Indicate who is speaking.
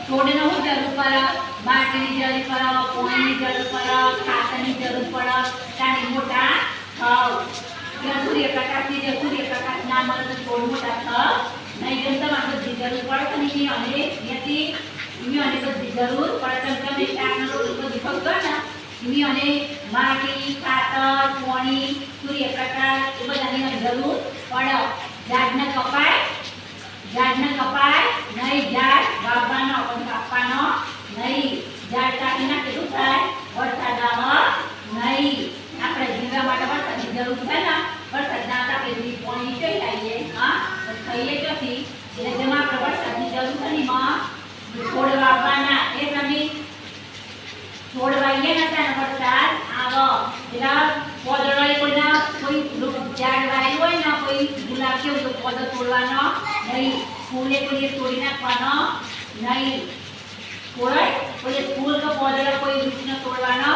Speaker 1: છોડને હું જરૂર પડે માટીની જરૂર પડે પાણીની જરૂર પડે ખાતરની જરૂર પડે તાણી મોટા થાવ સૂર્યપ્રકાશ ના મળે તો છોડ મોટા થાવ નહીં જેમ તમારે બધી જરૂર પડે તો નહીં અને એથી અને બધી જરૂર પડે તમે શાકનો બધી ફક્ત ને એની અને માટી ખાતર પાણી સૂર્યપ્રકાશ એ બધાની જરૂર પડે ઝાડને કપાય નહીં ઝાડ વાવવાનો પણ કાપવાનો નહીં ઝાડ કાપી નાખે શું થાય વરસાદ આવે નહીં આપણે જીવવા માટે વરસાદની જરૂર છે ને વરસાદ ના આપણે બધી પાણી કઈ લાવીએ હા તો થઈએ ચોથી એટલે જેમાં આપણે વરસાદની જરૂર છે ને એમાં છોડ વાવવાના એ તમે છોડ વાવીએ ને ત્યાં વરસાદ આવે એટલે પોદળો કોઈ ઝાડ વાવ્યું હોય ને કોઈ ગુલાબ કેવું તો પોદો તોડવાનો નહીં ફૂલે કોઈ તોડી નાખવાનો નહીં કોઈ ફૂલ કે પોદળો કોઈ વૃક્ષને તોડવાનો